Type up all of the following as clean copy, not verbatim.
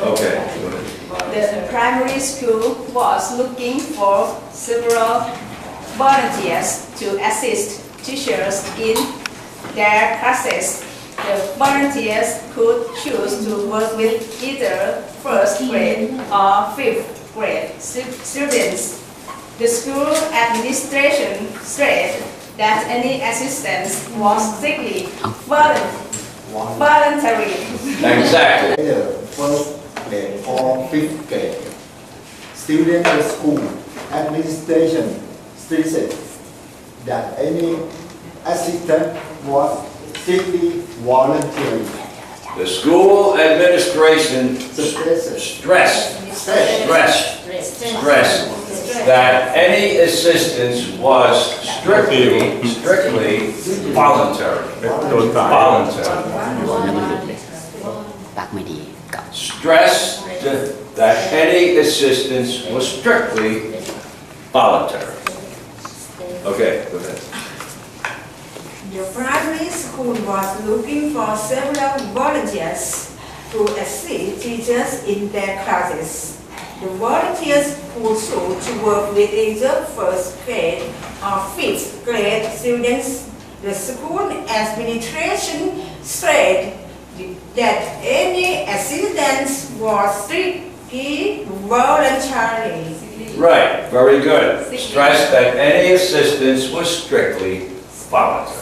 Okay. The primary school was looking for several volunteers to assist teachers in their classes. The volunteers could choose to work with either first grade or fifth grade students. The school administration said that any assistance was strictly voluntary. Exactly. Either first grade or fifth grade. Student school administration stated that any assistance was strictly voluntary. The school administration stressed that any assistance was strictly voluntary. Stressed that any assistance was strictly voluntary. Okay, go ahead. The primary school was looking for several volunteers to assist teachers in their classes. The volunteers could choose to work with either first grade or fifth grade students. The school administration said that any assistance was strictly voluntary. Right, very good. Stress that any assistance was strictly voluntary.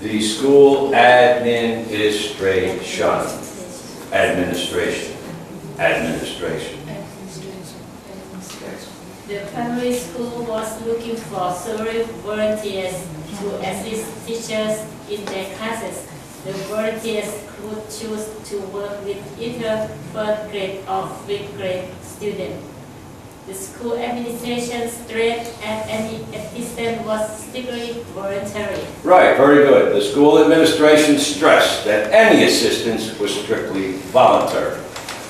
The school administration. The primary school was looking for several volunteers to assist teachers in their classes. The volunteers could choose to work with either first grade or fifth grade students. The school administration stressed that any assistance was strictly voluntary. Right, very good. The school administration stressed that any assistance was strictly voluntary.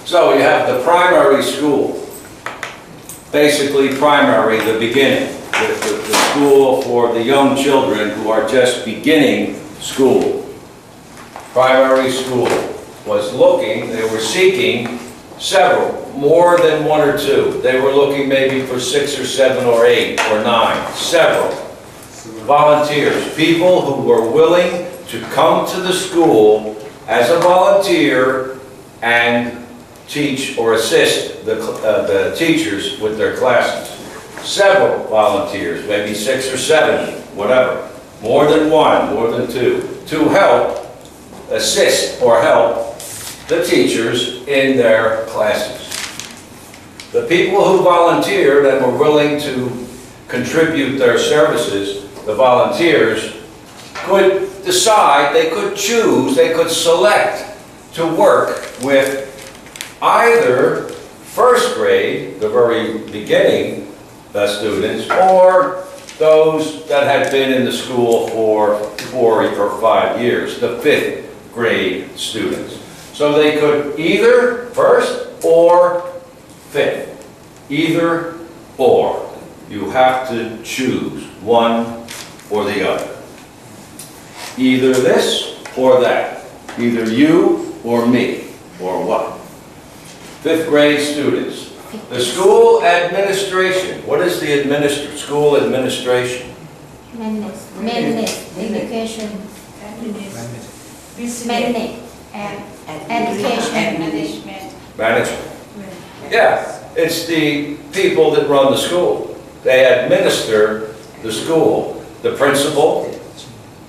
So you have the primary school, basically primary, the beginning, the school for the young children who are just beginning school. Primary school was looking, they were seeking several, more than one or two. They were looking maybe for 6 or 7 or 8 or 9, several volunteers, people who were willing to come to the school as a volunteer and teach or assist the teachers with their classes. Several volunteers, maybe 6 or 7, whatever, more than 1, more than 2, to help assist or help the teachers in their classes. The people who volunteered and were willing to contribute their services, the volunteers, could decide, they could choose, they could select to work with either first grade, the very beginning students, or those that had been in the school for 4 or 5 years, the fifth grade students. So they could either first or fifth, either or. You have to choose one or the other. Either this or that. Either you or me, or what? Fifth grade students. The school administration. What is the school administration? Manage, education, manage, and education, Management. Yeah, it's the people that run the school. They administer the school. The principal,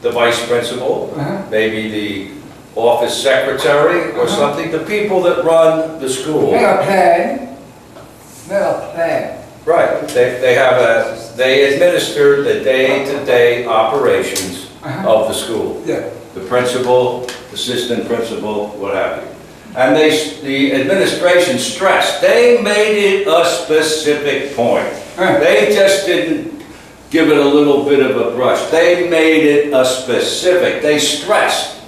the vice principal, maybe the office secretary or something, the people that run the school. Make a plan. Right, they administer the day-to-day operations of the school. Yeah. The principal, assistant principal, what have you. And the administration stressed, they made it a specific point. They just didn't give it a little bit of a brush. They made it a specific, they stressed.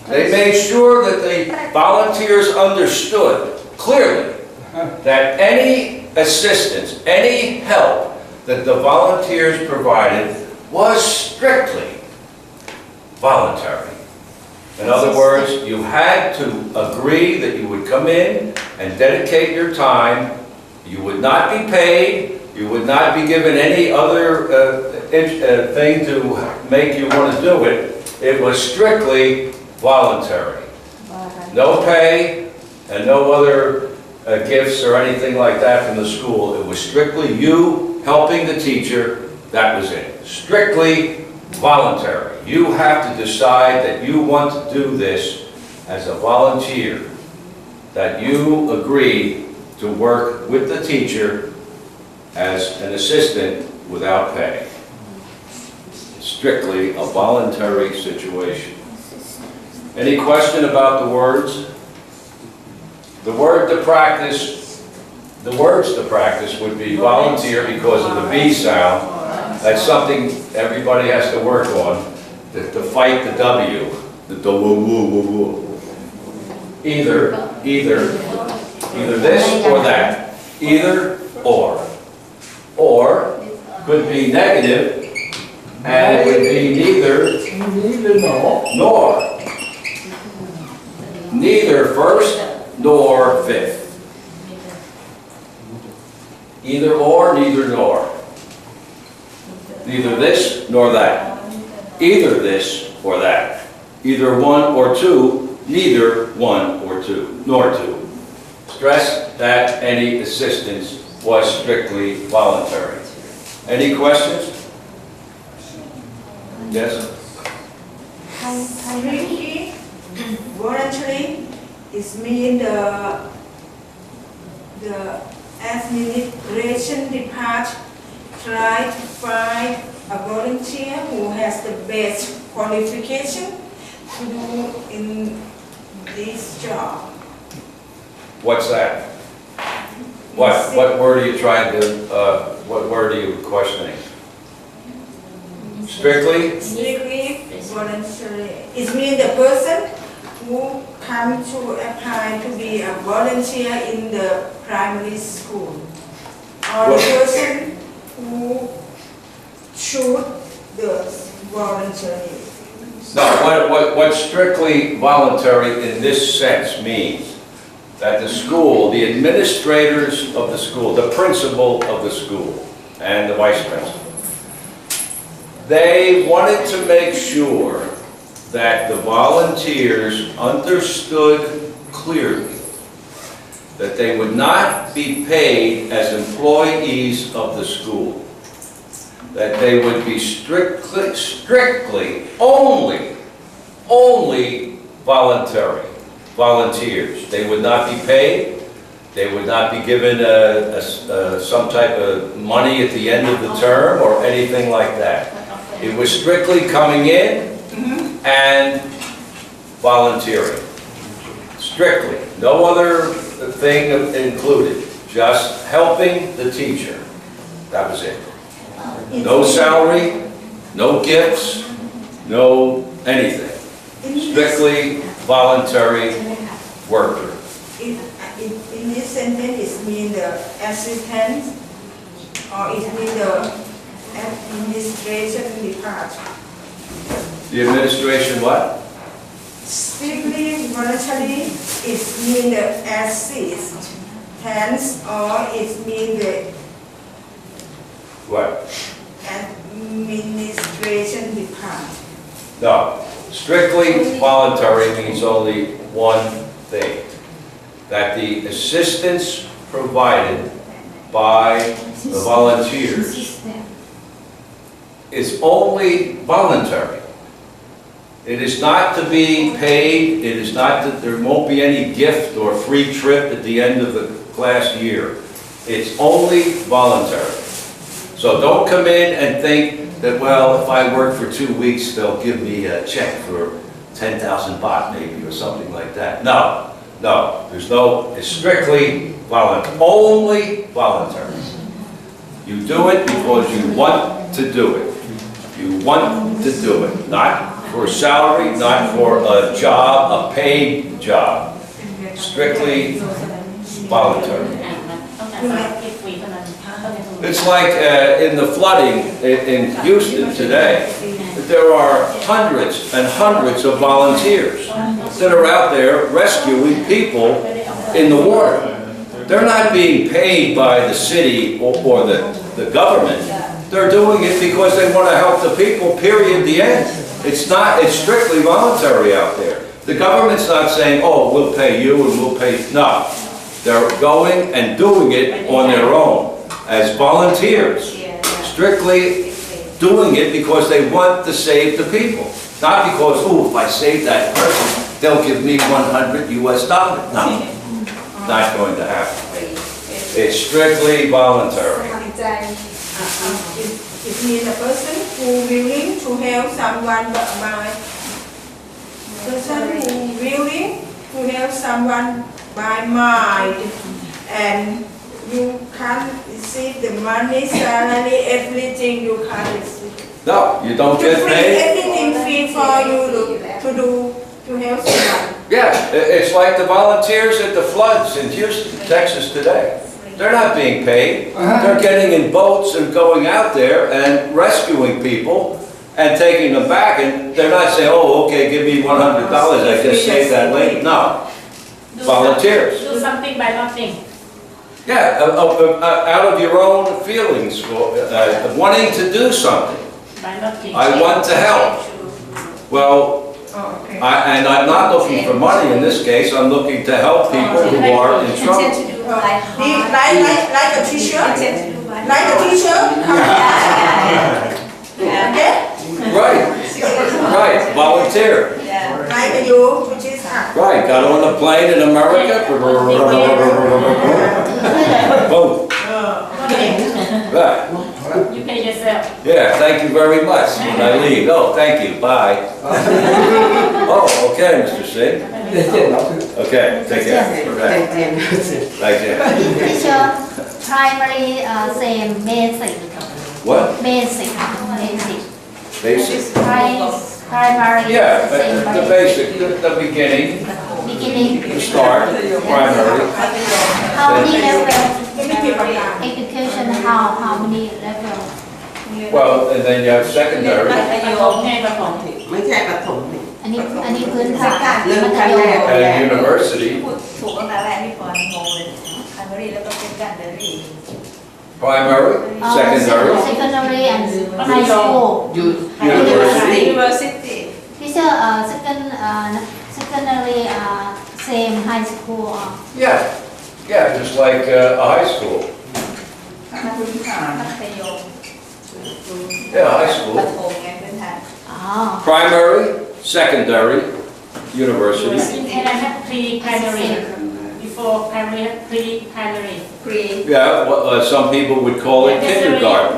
They made sure that the volunteers understood clearly that any assistance, any help that the volunteers provided was strictly voluntary. In other words, you had to agree that you would come in and dedicate your time. You would not be paid. You would not be given any other thing to make you want to do it. It was strictly voluntary. No pay and no other gifts or anything like that from the school. It was strictly you helping the teacher. That was it. Strictly voluntary. You have to decide that you want to do this as a volunteer, that you agree to work with the teacher as an assistant without pay. Strictly a voluntary situation. Any question about the words? The words to practice would be volunteer because of the V sound. That's something everybody has to work on, to fight the W, the woo woo woo woo. Either this or that. Either or. Or could be negative, and it would be neither nor. Neither first nor fifth. Either or, neither nor. Neither this nor that. Either this or that. Either one or two, neither one or two, nor two. Stress that any assistance was strictly voluntary. Any questions? Yes? Strictly voluntary is mean the administration department try to find a volunteer who has the best qualification to do in this job. What's that? What word are you trying to, what word are you questioning? Strictly? Strictly voluntary. It means the person who come to apply to be a volunteer in the primary school. Or the person who choose the voluntary. No, what strictly voluntary in this sense means that the school, the administrators of the school, the principal of the school, and the vice principal, they wanted to make sure that the volunteers understood clearly that they would not be paid as employees of the school, that they would be strictly only volunteers. They would not be paid. They would not be given some type of money at the end of the term or anything like that. It was strictly coming in and volunteering. Strictly. No other thing included. Just helping the teacher. That was it. No salary, no gifts, no anything. Strictly voluntary worker. In this sentence, it means the assistant or it means the administration department. The administration what? Strictly voluntary, it means the assistant or it means the What? administration department. No. Strictly voluntary means only one thing. That the assistance provided by the volunteers is only voluntary. It is not to be paid. It is not that there won't be any gift or free trip at the end of the class year. It's only voluntary. So don't come in and think that, well, if I work for 2 weeks, they'll give me a check for 10,000 baht maybe or something like that. No, it's strictly voluntary, only voluntary. You do it because you want to do it. You want to do it, not for salary, not for a job, a paid job. Strictly voluntary. It's like in the flooding in Houston today. there are hundreds and hundreds of volunteers that are out there rescuing people in the water. They're not being paid by the city or the government. They're doing it because they want to help the people, period, the end. It's strictly voluntary out there. The government's not saying, oh, we'll pay you and we'll pay, no. They're going and doing it on their own as volunteers. Strictly doing it because they want to save the people. Not because, oh, if I save that person, they'll give me $100 US. No, not going to happen. It's strictly voluntary. It means a person who willing to help someone by mind, and you can't receive the money, salary, everything you can't receive. No, you don't get paid. Everything free for you to help someone. Yeah, it's like the volunteers at the floods in Houston, Texas today. They're not being paid. They're getting in boats and going out there and rescuing people and taking them back, and they're not saying, oh, okay, give me $100, I just saved that lady. No, volunteers. Do something by nothing. Yeah, out of your own feelings, wanting to do something. By nothing. I want to help. Well, and I'm not looking for money in this case, I'm looking to help people who are in trouble. Like a teacher? Like a teacher? Okay? Right, volunteer. Like you, which is Right, got on a plane in America. Boom. Right. You pay yourself. Yeah, thank you very much when I leave. Oh, thank you, bye. Oh, okay, Mr. Singh. Okay, take care. Okay. Thank you. Teacher, primary, same, basic. What? Basic. Basic? Primary, Yeah, same. the basic, the beginning, Beginning. the start, primary. How many levels? Education, how many levels? Well, and then you have secondary ประถมไงประถม ไม่ใช่ประถมนี่ อันนี้พื้นฐาน เริ่ม มัธ ขั้น ย แรก ม and university. ถูกตั้งแต่แรกพี่ปอนงงเลยคันเบอรี่แล้วก็เป็นกันเดอรี่ Primary, secondary, secondary and high school. อยู่ university. University Teacher, secondary, same high school. Yeah, yeah, just like a high school. มัธยม Yeah, high ป school. ฐมไงพื้นฐาน Primary, secondary, university. In Thailand have pre-primary. Before primary, pre-primary. Pre Yeah, some people would call it kindergarten.